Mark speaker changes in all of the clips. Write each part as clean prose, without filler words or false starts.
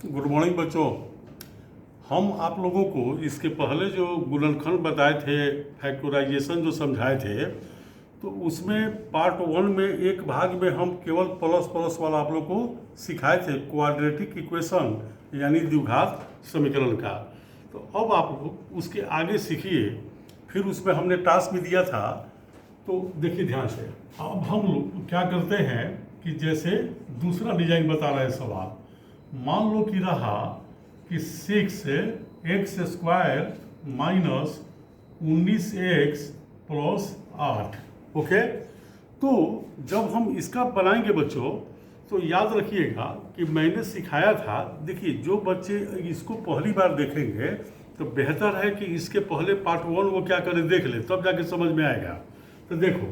Speaker 1: Good morning बच्चों। हम आप लोगों को इसके पहले जो गुणनखंड बताए थे, फैक्टराइजेशन जो समझाए थे, तो उसमें पार्ट 1 में एक भाग में हम केवल प्लस प्लस वाला आप लोग को सिखाए थे, क्वाड्रेटिक इक्वेशन यानी द्विघात समीकरण का। तो अब आप लोग उसके आगे सीखिए। फिर उसमें हमने टास्क भी दिया था, तो देखिए ध्यान से। अब हम लोग क्या करते हैं कि जैसे दूसरा डिजाइन बता रहे हैं सवाल, मान लो कि रहा कि 6x² minus 19x plus 8। Okay, तो जब हम इसका बनाएंगे बच्चों, तो याद रखिएगा कि मैंने सिखाया था। देखिए, जो बच्चे इसको पहली बार देखेंगे तो बेहतर है कि इसके पहले पार्ट 1 वो क्या करें देख ले, तब जाके समझ में आएगा। तो देखो,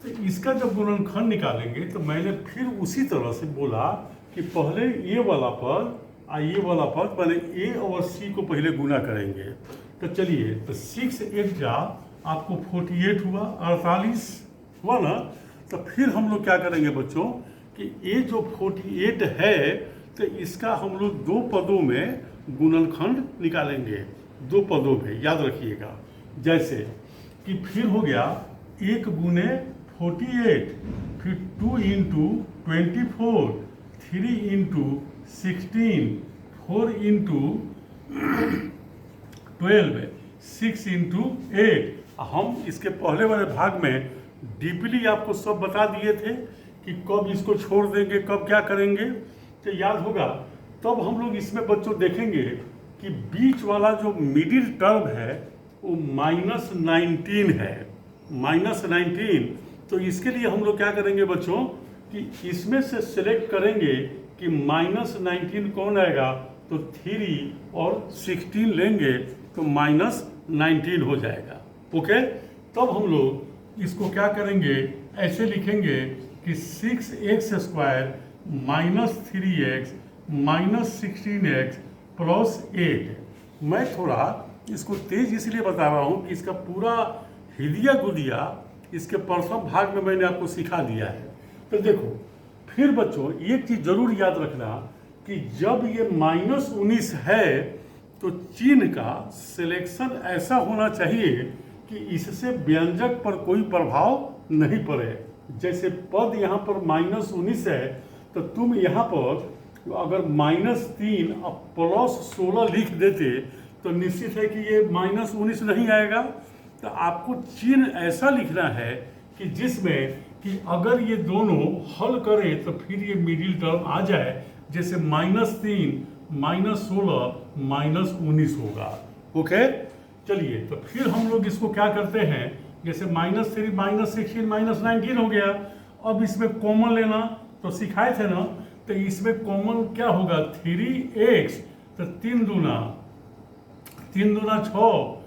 Speaker 1: तो इसका जब गुणनखंड निकालेंगे तो मैंने फिर उसी तरह से बोला कि पहले ये वाला पद और ये वाला पद मैंने ए और सी को पहले गुना करेंगे। तो चलिए, तो 6 जा आपको 48 हुआ, 48 हुआ ना। तो फिर हम लोग क्या करेंगे बच्चों कि ये जो 48 है, तो इसका हम लोग दो पदों में गुणनखंड निकालेंगे, दो पदों में, याद रखिएगा। जैसे कि फिर हो गया 1 गुने 48, फिर 2 इंटू 24, 3 इंटू 16, 4 इंटू 12, 6 इंटू 8। हम इसके पहले वाले भाग में डीपली आपको सब बता दिए थे कि कब इसको छोड़ देंगे, कब क्या करेंगे, तो याद होगा। तब हम लोग इसमें बच्चों देखेंगे कि बीच वाला जो मिडिल टर्म है वो -19 है, -19। तो इसके लिए हम लोग क्या करेंगे बच्चों कि इसमें से सिलेक्ट करेंगे कि -19 कौन आएगा, तो 3 और 16 लेंगे तो -19 हो जाएगा। ओके, तब हम लोग इसको क्या करेंगे, ऐसे लिखेंगे कि 6x² minus 3x minus 16x plus 8। मैं थोड़ा इसको तेज इसलिए बता रहा हूँ कि इसका पूरा हिलिया गुलिया इसके प्रथम भाग में मैंने आपको सिखा दिया है। तो देखो, फिर बच्चों एक चीज जरूर याद रखना कि जब ये -19 है तो चिन्ह का सिलेक्शन ऐसा होना चाहिए कि इससे व्यंजक पर कोई प्रभाव नहीं पड़े। जैसे पद यहाँ पर -19 है, तो तुम यहाँ पर अगर -3 और +16 लिख देते तो निश्चित है कि ये -19 नहीं आएगा। तो आपको चिन्ह ऐसा लिखना है कि जिसमें कि अगर ये दोनों हल करें तो फिर ये मिडिल टर्म आ जाए, जैसे -3 -16 -19 होगा। ओके, चलिए, तो फिर हम लोग इसको क्या करते हैं, जैसे -3 -16 -19 हो गया। अब इसमें कॉमन लेना तो सिखाए थे ना, तो इसमें कॉमन क्या होगा, 3x, तो 3 दूना 6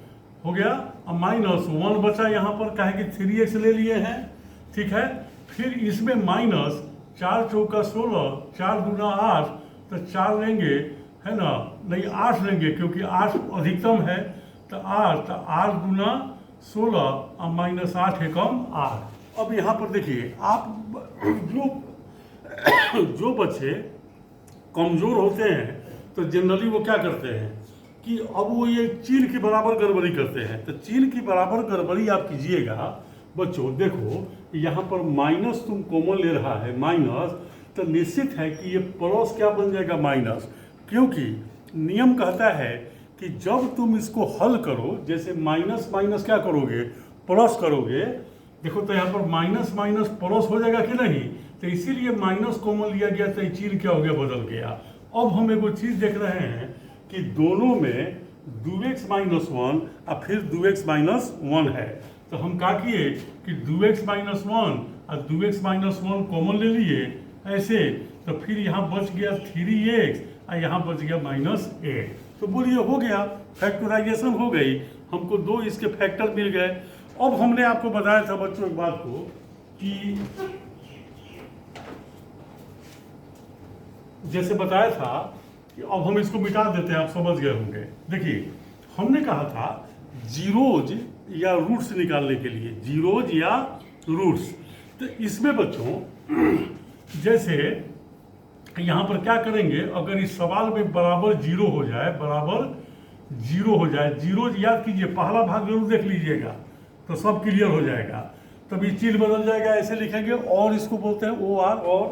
Speaker 1: हो गया, और -1 बचा यहाँ पर, कहे कि 3x ले लिए हैं, ठीक है। फिर इसमें माइनस 4 चौका 16, 4 दूना 8, तो 4 लेंगे, है ना, नहीं 8 लेंगे क्योंकि 8 अधिकतम है, तो 8 दूना 16 और -8 एकम 8। अब यहाँ पर देखिए, आप जो बच्चे कमजोर होते हैं तो जनरली वो क्या करते हैं कि अब वो ये चीन के बराबर गड़बड़ी करते हैं। तो चीन की बराबर गड़बड़ी आप कीजिएगा बच्चों। देखो, यहाँ पर माइनस तुम कॉमन ले रहा है, माइनस, तो निश्चित है कि ये प्लस क्या बन जाएगा, माइनस, क्योंकि नियम कहता है कि जब तुम इसको हल करो, जैसे माइनस माइनस क्या करोगे, प्लस करोगे। देखो, तो यहाँ पर माइनस माइनस प्लस हो जाएगा कि नहीं, तो इसीलिए माइनस कॉमन लिया गया, तो चिन्ह क्या हो गया, बदल गया। अब हम एक चीज देख रहे हैं कि दोनों में 2x - 1 और फिर 2x - 1 है। तो हम क्या किए कि 2x - 1 और 2x - 1 कॉमन ले लिए ऐसे, तो फिर यहाँ बच गया 3x और यहाँ बच गया -8। तो बोलिए हो गया, फैक्टराइजेशन हो गई, हमको दो इसके फैक्टर मिल गए। अब हमने आपको बताया था बच्चों एक बात को कि जैसे बताया था कि अब हम इसको मिटा देते हैं, आप समझ गए होंगे। देखिए, हमने कहा था जीरोज या रूट्स निकालने के लिए, जीरोज या रूट्स। तो इसमें बच्चों जैसे यहाँ पर क्या करेंगे, अगर इस सवाल में बराबर जीरो हो जाए, बराबर जीरो हो जाए, जीरो याद कीजिए पहला भाग जरूर देख लीजिएगा तो सब क्लियर हो जाएगा। तब ये चिन्ह बदल जाएगा, ऐसे लिखेंगे और इसको बोलते हैं ओ आर और।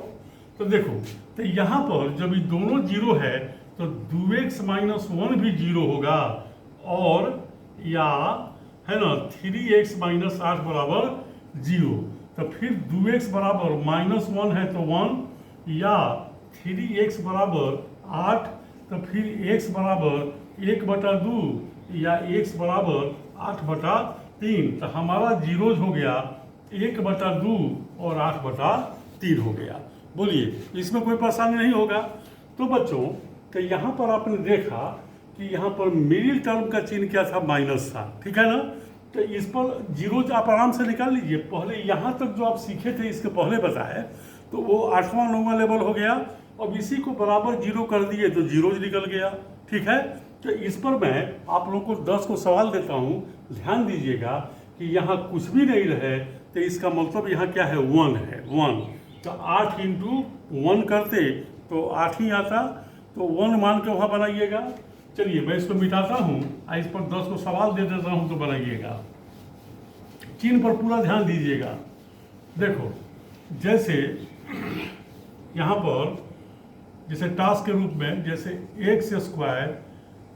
Speaker 1: तो देखो, तो यहाँ पर जब ये दोनों जीरो है तो 2x माइनस 1 भी जीरो होगा, और या है ना 3x माइनस 8 बराबर जीरो। तो फिर 2x बराबर -1 है तो 1, या 3x बराबर 8, तो फिर x बराबर 1/2 या x बराबर 8/3। तो हमारा जीरोज हो गया 1/2 और 8/3 हो गया। बोलिए, इसमें कोई परेशानी नहीं होगा। तो बच्चों, तो यहाँ पर आपने देखा कि यहाँ पर मिडिल टर्म का चिन्ह क्या था, माइनस था, ठीक है ना। तो इस पर जीरोज आप आराम से निकाल लीजिए। पहले यहाँ तक जो आप सीखे थे इसके पहले बताए, तो वो 8वां 9वां लेवल हो गया। अब इसी को बराबर जीरो कर दिए तो जीरोज निकल गया, ठीक है। तो इस पर मैं आप लोगों को 10 को सवाल देता हूँ, ध्यान दीजिएगा कि यहाँ कुछ भी नहीं रहे तो इसका मतलब यहाँ क्या है, 1 है, 1। तो 8 इंटू 1 करते तो 8 ही आता, तो 1 मान के वहाँ बनाइएगा। चलिए मैं इसको मिटाता हूँ, इस पर 10 को सवाल दे देता हूँ तो बनाइएगा। चिन्ह पर पूरा ध्यान दीजिएगा। देखो, जैसे यहाँ पर जैसे टास्क के रूप में, जैसे x²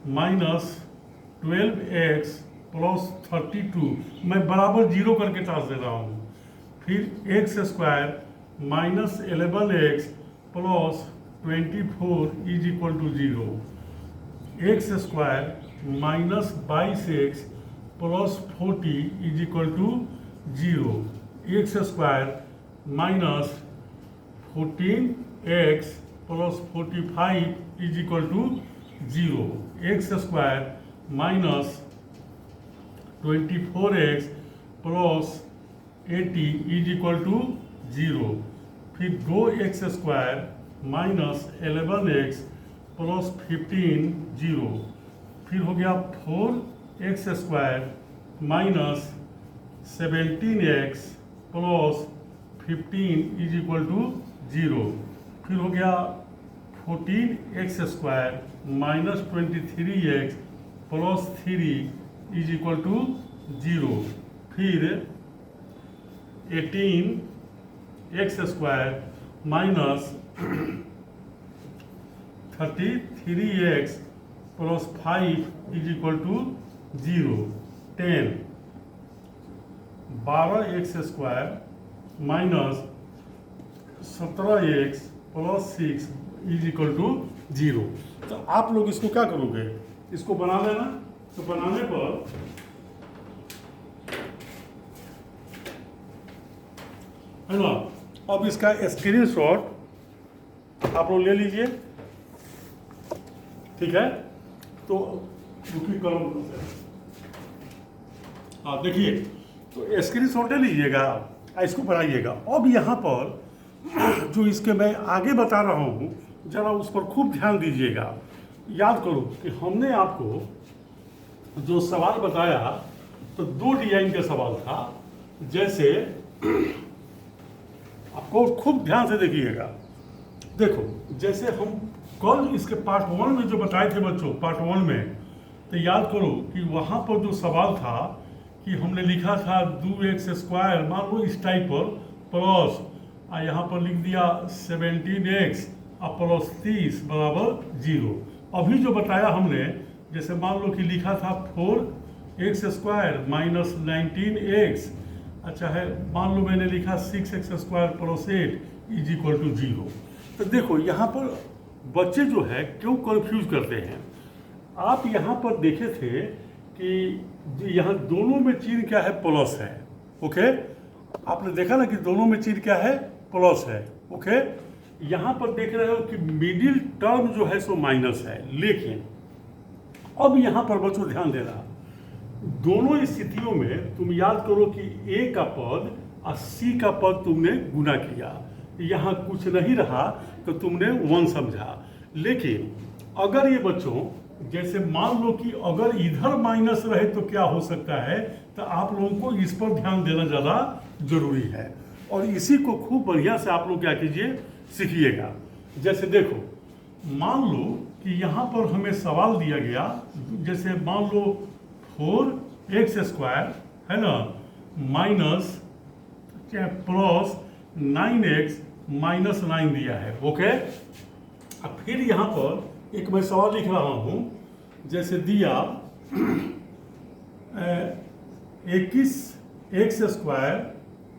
Speaker 1: माइनस 12x प्लस 32, मैं बराबर जीरो करके टास्क दे रहा हूँ। फिर x² minus 11x plus 24 is equal to 0, x² minus 22x plus 40 is equal to 0, x² minus 14x plus 45 is equal to 0, x² minus 24x plus 80 is equal to 0। फिर 2x² minus 11x plus 15 0। फिर हो गया 4x² minus 17x plus 15 is equal to 0। फिर हो गया 14x² minus 23x plus 3 is equal to 0। फिर 18x² minus 33x plus 5 is equal to 0। 10 12x² minus 17x plus 6 is equal to 0। तो आप लोग इसको क्या करोगे, इसको बना लेना। तो बनाने पर है ना, अब इसका स्क्रीनशॉट आप लोग ले लीजिए, ठीक है। तो कलम, हाँ देखिए, तो स्क्रीनशॉट ले लीजिएगा, इसको बनाइएगा। अब यहाँ पर जो इसके मैं आगे बता रहा हूँ, जरा उस पर खूब ध्यान दीजिएगा। याद करो कि हमने आपको जो सवाल बताया तो 2 डिजाइन का सवाल था। जैसे आपको खूब ध्यान से देखिएगा। देखो, जैसे हम कल इसके पार्ट 1 में जो बताए थे बच्चों, पार्ट 1 में, तो याद करो कि वहाँ पर जो सवाल था कि हमने लिखा था 2x² मान लो इस टाइप पर, प्लस यहाँ पर लिख दिया 17x प्लस 30 बराबर 0। अभी जो बताया हमने, जैसे मान लो कि लिखा था 4x² माइनस 19x, अच्छा है, मान लो मैंने लिखा 6x² plus 8 is equal to 0। तो देखो यहाँ पर बच्चे जो है क्यों कंफ्यूज करते हैं। आप यहाँ पर देखे थे कि यहाँ दोनों में चिन्ह क्या है, प्लस है, ओके। आपने देखा ना कि दोनों में चिन्ह क्या है, प्लस है, ओके। यहाँ पर देख रहे हो कि मिडिल टर्म जो है सो माइनस है, लेकिन अब यहाँ पर बच्चों ध्यान देना, दोनों स्थितियों में तुम याद करो कि a का पद और c का पद तुमने गुना किया, यहाँ कुछ नहीं रहा तो तुमने 1 समझा। लेकिन अगर ये बच्चों, जैसे मान लो कि अगर इधर माइनस रहे तो क्या हो सकता है, तो आप लोगों को इस पर ध्यान देना ज़्यादा जरूरी है। और इसी को खूब बढ़िया से आप लोग क्या कीजिए, सीखिएगा। जैसे देखो, मान लो कि यहाँ पर हमें सवाल दिया गया, जैसे मान लो 4x² है ना माइनस प्लस 9x माइनस 9 दिया है। ओके, अब फिर यहाँ पर एक मैं सवाल लिख रहा हूँ, जैसे दिया 21x²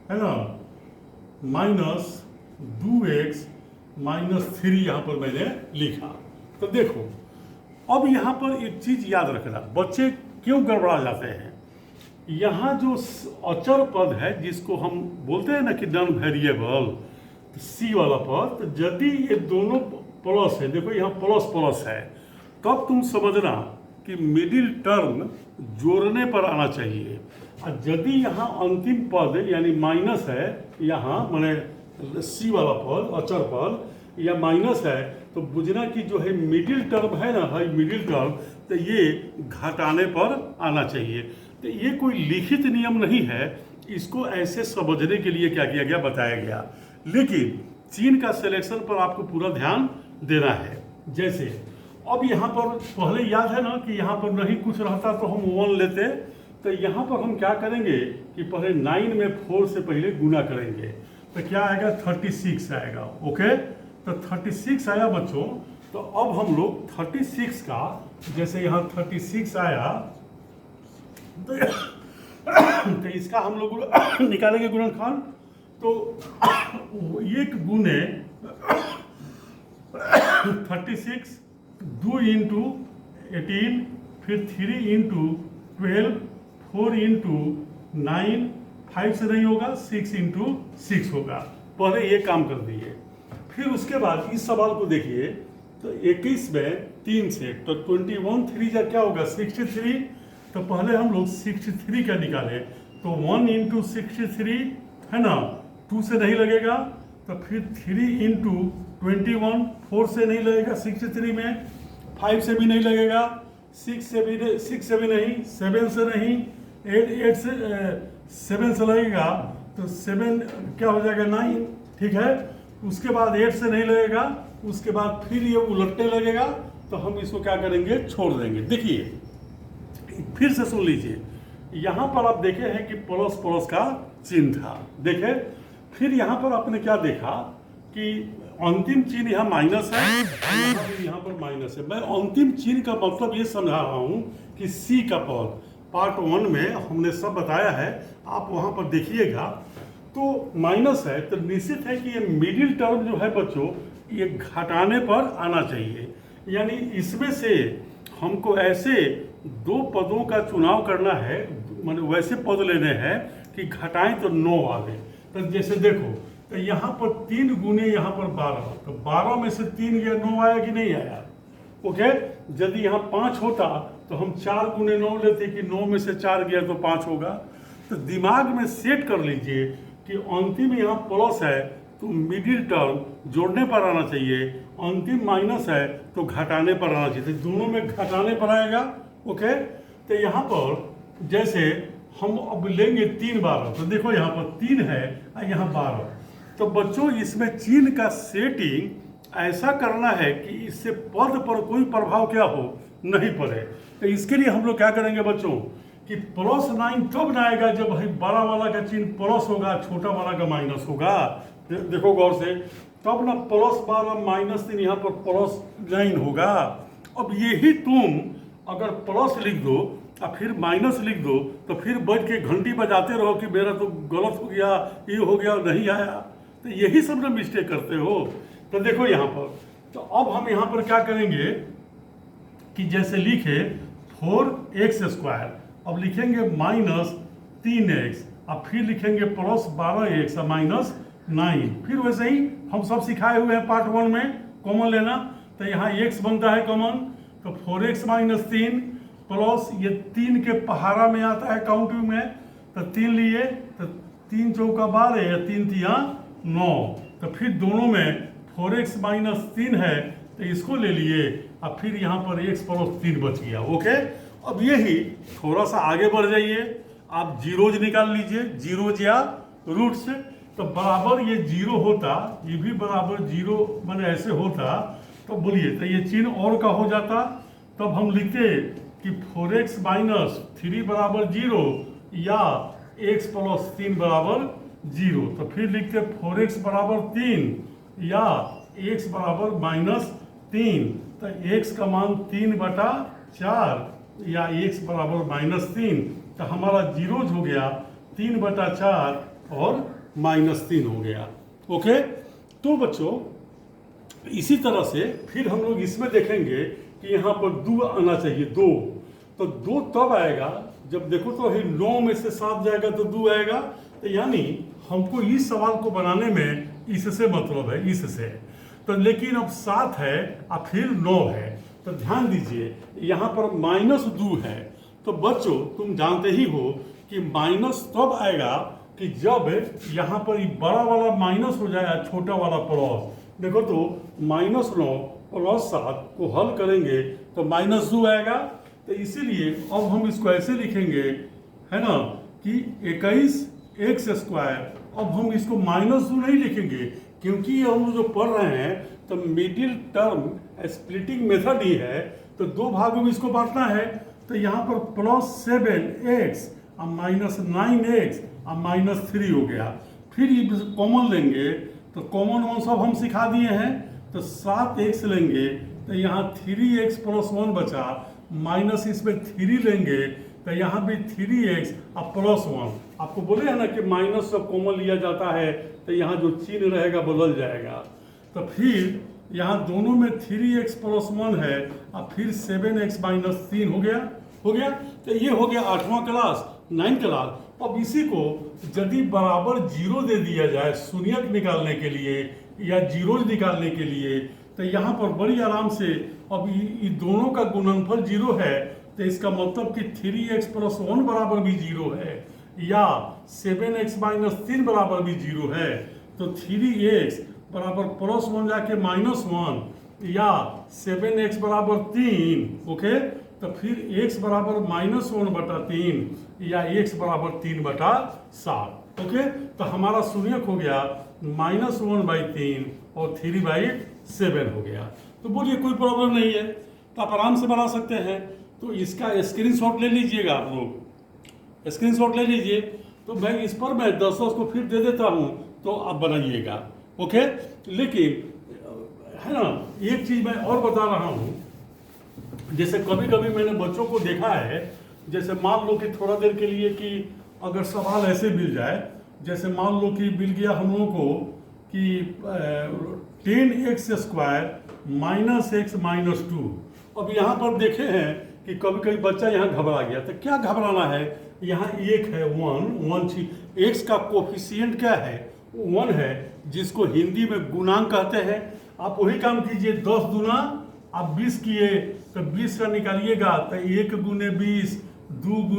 Speaker 1: है ना माइनस 2x माइनस 3 यहाँ पर मैंने लिखा। तो देखो, अब यहाँ पर एक चीज याद रखना, बच्चे क्यों गड़बड़ा जाते हैं। यहाँ जो अचर पद है जिसको हम बोलते हैं ना कि नॉन वेरिएबल, सी वाला पद, तो यदि ये दोनों प्लस है, देखो यहाँ प्लस प्लस है, तब तुम समझना कि मिडिल टर्म जोड़ने पर आना चाहिए। और यदि यहाँ अंतिम पद यानी माइनस है, यहाँ माने सी वाला पद अचर पद या माइनस है, तो बुझना कि जो है मिडिल टर्म है ना, है मिडिल टर्म, तो ये घटाने पर आना चाहिए। तो ये कोई लिखित नियम नहीं है, इसको ऐसे समझने के लिए क्या किया गया, बताया गया। लेकिन चिन्ह का सिलेक्शन पर आपको पूरा ध्यान देना है। जैसे अब यहाँ पर पहले याद है ना कि यहाँ पर नहीं कुछ रहता तो हम 1 लेते, तो यहाँ पर हम क्या करेंगे कि पहले 9 में 4 से पहले गुना करेंगे, तो क्या आएगा 36 आएगा। ओके, तो 36 आया बच्चों। तो अब हम लोग 36 का, जैसे यहाँ 36 आया, तो इसका हम लोग निकालेंगे गुणनखंड। तो 1 गुने 36, 2 इंटू 18, फिर 3 इंटू 12, 4 इंटू 9, 5 से नहीं होगा, 6 इंटू 6 होगा। पहले ये काम कर दिए। फिर उसके बाद इस सवाल को देखिए, तो 21 में 3 से, तो 21 3 जा क्या होगा 63। तो पहले हम लोग 63 का निकाले, तो 1 इंटू 63 है ना, 2 से नहीं लगेगा, तो फिर 3 इंटू 21, 4 से नहीं लगेगा 63 में, 5 से भी नहीं लगेगा, 6 से भी नहीं, 7 से नहीं, 8 से 7 से लगेगा, तो 7 क्या हो जाएगा 9, ठीक है। उसके बाद 8 से नहीं लगेगा, उसके बाद फिर ये उलटने लगेगा, तो हम इसको क्या करेंगे, छोड़ देंगे। देखिए फिर से सुन लीजिए, यहाँ पर आप देखे हैं कि प्लस प्लस का चिन्ह था, देखे। फिर यहाँ पर आपने क्या देखा कि अंतिम चिन्ह यहाँ माइनस है, यहाँ पर माइनस है। मैं अंतिम चिन्ह का मतलब ये समझा रहा हूँ कि सी का पद पार्ट 1 में हमने सब बताया है, आप वहाँ पर देखिएगा। तो माइनस है, तो निश्चित है कि ये मिडिल टर्म जो है बच्चों, ये घटाने पर आना चाहिए। यानी इसमें से हमको ऐसे 2 पदों का चुनाव करना है, मतलब वैसे पद लेने हैं कि घटाएं तो 9 वाले। तो जैसे देखो, तो यहाँ पर 3 गुने यहाँ पर 12, तो 12 में से 3 गया, 9 आया कि नहीं आया। ओके, यदि यहाँ 5 होता तो हम 4 गुने 9 लेते कि 9 में से 4 गया तो 5 होगा। तो दिमाग में सेट कर लीजिए कि अंतिम यहाँ प्लस है तो मिडिल टर्म जोड़ने पर आना चाहिए, अंतिम माइनस है तो घटाने पर आना चाहिए, तो दोनों में घटाने पर आएगा। ओके, तो यहाँ पर जैसे हम अब लेंगे 3 12, तो देखो यहाँ पर 3 है और यहाँ 12, तो बच्चों इसमें चिन्ह का सेटिंग ऐसा करना है कि इससे पद पर कोई प्रभाव क्या हो, नहीं पड़े। तो इसके लिए हम लोग क्या करेंगे बच्चों कि +9 तब ना आएगा जब भाई बड़ा वाला का चिन्ह प्लस होगा, छोटा वाला का माइनस होगा। देखो गौर से, तब ना +12 -3 यहाँ पर +9 होगा। अब यही तुम अगर प्लस लिख दो और फिर माइनस लिख दो, तो फिर बैठ के घंटी बजाते रहो कि मेरा तो गलत हो गया, ये हो गया, नहीं आया। तो यही सब ना मिस्टेक करते हो। तो देखो यहाँ पर, तो अब हम यहाँ पर क्या करेंगे कि जैसे लिखे 4x², अब लिखेंगे -3x, अब फिर लिखेंगे +12x और -9। फिर वैसे ही हम सब सिखाए हुए हैं पार्ट 1 में, कॉमन लेना। तो यहाँ x बनता है कॉमन, तो 4x - 3 प्लस ये 3 के पहाड़ा में आता है काउंटिंग में, तो 3 लिए, तो 3 चौका 12 या 3 तिया 9। तो फिर दोनों में 4x - 3 है तो इसको ले लिए, और फिर यहाँ पर x + 3 बच गया। ओके, अब यही थोड़ा सा आगे बढ़ जाइए, आप जीरोज निकाल लीजिए, जीरोज या रूट्स। तो बराबर ये जीरो होता, ये भी बराबर जीरो मैंने ऐसे होता, तो बोलिए तो ये चिन्ह और का हो जाता। तब हम लिखते कि 4x माइनस 3 बराबर जीरो या x प्लस 3 बराबर जीरो। तो फिर लिखते 4x बराबर 3 या x बराबर माइनस 3। तो x का मान 3/4 या x बराबर माइनस 3। तो हमारा जीरोज हो गया 3/4 और -3 हो गया। ओके, तो बच्चों इसी तरह से फिर हम लोग इसमें देखेंगे कि यहाँ पर 2 आना चाहिए, 2। तो 2 तब आएगा जब देखो तो 9 में से 7 जाएगा तो 2 आएगा। तो यानी हमको इस सवाल को बनाने में इससे मतलब है, इससे तो। लेकिन अब 7 है और फिर 9 है, तो ध्यान दीजिए यहाँ पर -2 है। तो बच्चों तुम जानते ही हो कि माइनस तब आएगा कि जब यहाँ पर ये बड़ा वाला माइनस हो जाए, छोटा वाला प्लस। देखो तो -9 प्लस 7 को हल करेंगे तो -2 आएगा। तो इसीलिए अब हम इसको ऐसे लिखेंगे, है ना, कि 21x²। अब हम इसको -2 नहीं लिखेंगे क्योंकि हम जो पढ़ रहे हैं तो मिडिल टर्म स्प्लिटिंग मेथड ही है, तो 2 भागों में इसको बांटना है। तो यहाँ पर +7x और -9x और -3 हो गया। फिर ये कॉमन लेंगे तो कॉमन वन सब हम सिखा दिए हैं। तो 7x लेंगे तो यहाँ 3x + 1 बचा, माइनस इसमें 3 लेंगे तो यहाँ भी 3x और +1। आपको बोले हैं ना कि माइनस सब कॉमन लिया जाता है, तो यहाँ जो चिन्ह रहेगा बदल जाएगा। तो फिर यहाँ दोनों में 3x + 1 है और फिर 7x - 3 हो गया। तो ये हो गया 8वां क्लास, 9 क्लास। अब इसी को यदि बराबर जीरो दे दिया जाए शून्यक निकालने के लिए या जीरोज निकालने के लिए, तो यहाँ पर बड़ी आराम से अब ये दोनों का गुणनफल जीरो है, तो इसका मतलब कि 3x + 1 बराबर भी जीरो है या 7x - 3 बराबर भी जीरो है। तो 3x बराबर +1 जाके -1 या 7x बराबर 3। ओके, तो फिर x बराबर -1/3 या x बराबर 3/7। ओके, तो हमारा शून्यक हो गया -1/3 और 3/7 हो गया। तो बोलिए कोई प्रॉब्लम नहीं है, तो आप आराम से बना सकते हैं। तो इसका स्क्रीनशॉट ले लीजिएगा, आप लोग स्क्रीनशॉट ले लीजिए। तो मैं इस पर मैं 10 को फिर दे देता हूँ, तो आप बनाइएगा। ओके, लेकिन है ना, एक चीज़ मैं और बता रहा हूँ। जैसे कभी कभी मैंने बच्चों को देखा है, जैसे मान लो कि थोड़ा देर के लिए कि अगर सवाल ऐसे मिल जाए, जैसे मान लो कि मिल गया हम लोगों को कि 10x² -x - 2। अब यहाँ पर देखे हैं कि कभी कभी बच्चा यहाँ घबरा गया, तो क्या घबराना है, यहाँ 1 है, 1 x का कोफिशिएंट क्या है, 1 है, जिसको हिंदी में गुणांक कहते हैं। आप वही काम कीजिए, 10 दूना आप 20 किए तो 20 का निकालिएगा तो 1 × 20, 2 ×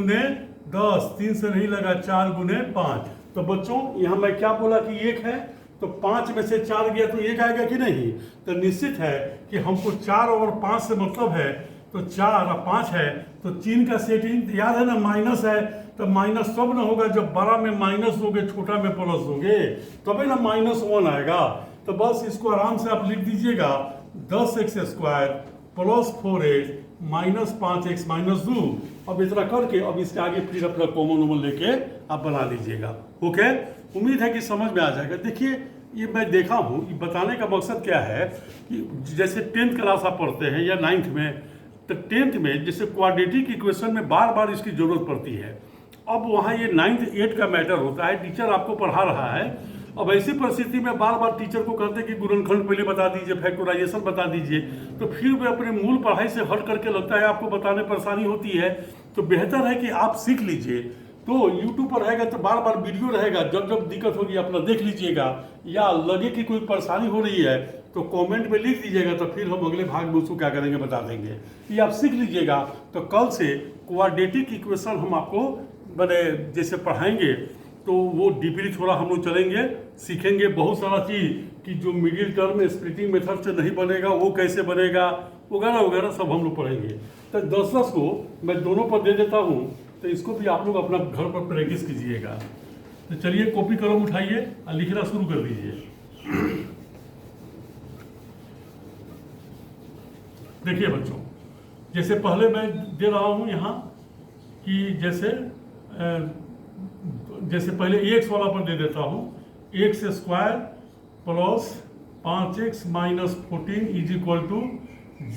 Speaker 1: 10, 3 से नहीं लगा, 4 × 5। तो बच्चों यहाँ मैं क्या बोला कि 1 है, तो 5 में से 4 गया तो 1 आएगा कि नहीं। तो निश्चित है कि हमको 4 और 5 से मतलब है, तो 4 और 5 है, तो चिन्ह का सेटिंग याद है ना, माइनस है। तो माइनस तब ना होगा जब बड़ा में माइनस दोगे, छोटा में प्लस दोगे, तभी ना -1 आएगा। तो बस इसको आराम से आप लिख दीजिएगा, 10x² + 4x -5x - 2। अब इतना करके अब इसके आगे फिर अपना कॉमन वॉमन लेके आप बना लीजिएगा। ओके, उम्मीद है कि समझ में आ जाएगा। देखिए ये मैं देखा हूँ, ये बताने का मकसद क्या है कि जैसे 10th क्लास आप पढ़ते हैं या 9th में, तो 10th में जैसे क्वाड्रेटिक इक्वेशन में बार बार इसकी ज़रूरत पड़ती है। अब वहाँ ये 9th 8th का मैटर होता है, टीचर आपको पढ़ा रहा है। अब ऐसी परिस्थिति में बार बार टीचर को कहते हैं कि गुणनखंड पहले बता दीजिए, फैक्टराइजेशन बता दीजिए, तो फिर वे अपने मूल पढ़ाई से हट करके लगता है आपको बताने परेशानी होती है। तो बेहतर है कि आप सीख लीजिए। तो YouTube पर रहेगा तो बार बार वीडियो रहेगा, जब जब दिक्कत होगी अपना देख लीजिएगा, या लगे कि कोई परेशानी हो रही है तो कमेंट में लिख दीजिएगा, तो फिर हम अगले भाग में उसको क्या करेंगे बता देंगे। ये आप सीख लीजिएगा, तो कल से क्वाड्रेटिक इक्वेशन हम आपको बड़े जैसे पढ़ाएंगे, तो वो डीपली थोड़ा हम लोग चलेंगे, सीखेंगे बहुत सारा चीज़ कि जो मिडिल टर्म में स्प्लिटिंग मेथड से नहीं बनेगा वो कैसे बनेगा, वगैरह वगैरह सब हम लोग पढ़ेंगे। तो 10 को मैं दोनों पर दे देता हूँ, तो इसको भी आप लोग अपना घर पर प्रैक्टिस कीजिएगा। तो चलिए कॉपी कलम उठाइए और लिखना शुरू कर दीजिए। देखिए बच्चों, जैसे पहले मैं दे रहा हूं यहाँ कि जैसे पहले एक्स वाला पर दे देता हूं, x square plus 5x minus 14 is equal to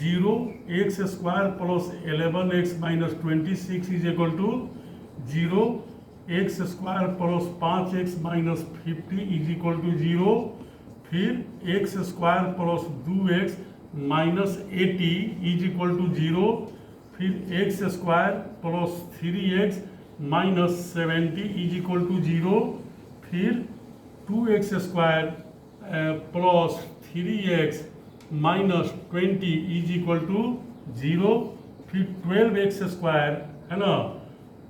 Speaker 1: 0, x square plus 11x minus 26 is equal to 0, x square plus 5x minus 50 is equal to 0, फिर x square plus 2x minus 80 is equal to 0, फिर x square plus 3x minus 70 is equal to 0, फिर 2x square plus 3x minus 20 is equal to 0, फिर 12x square है ना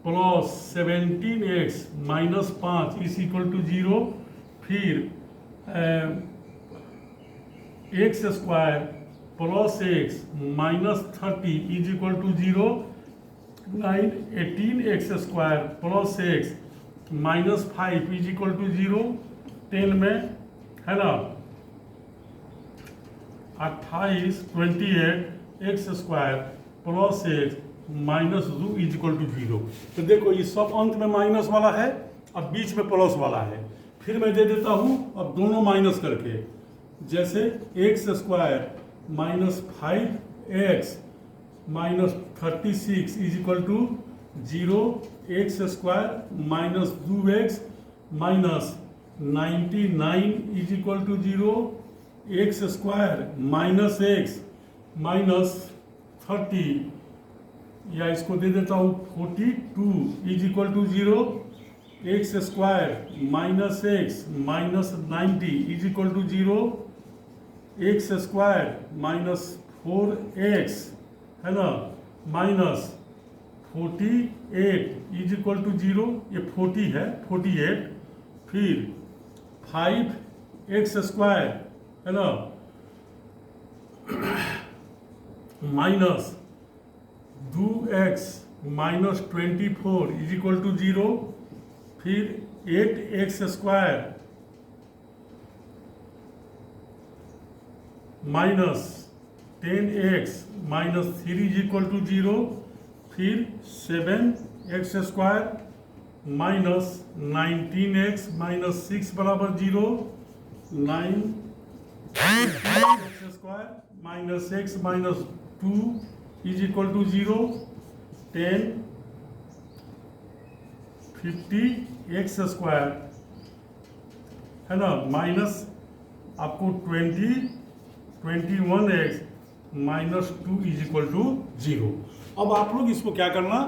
Speaker 1: plus 17x minus 5 is equal to 0, फिर x square plus x minus 30 is equal to 0, 18x square plus x minus 5 is equal to 0, 10 में है ना 28 28 x square plus x minus 2 is equal to 0। तो देखो ये सब अंत में माइनस वाला है, अब बीच में प्लस वाला है। फिर मैं दे देता हूँ अब दोनों माइनस करके, जैसे x square minus 5x minus 36 is equal to 0, x square minus 2x minus 99 is equal to 0, x square minus x minus 30 या इसको दे देता हूँ 42 is equal to 0, x square minus x minus 90 is equal to 0, x square minus 4x है ना minus 48 is equal to 0, ये 40 है 48, फिर 5x स्क्वायर है ना minus 2x minus 24 is equal to 0, फिर 8x square minus 10x minus 3 is equal to 0, फिर 7x square minus 19x minus 6 बराबर 0, 9x square minus x minus 2 is equal to 0, 10 50x square है ना minus आपको 21x minus 2 is equal to 0। अब आप लोग इसको क्या करना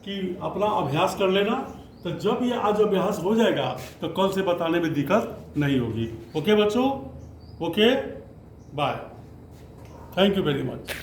Speaker 1: कि अपना अभ्यास कर लेना, तो जब ये आज अभ्यास हो जाएगा तो कल से बताने में दिक्कत नहीं होगी। ओके बच्चों, okay bye, thank you very much.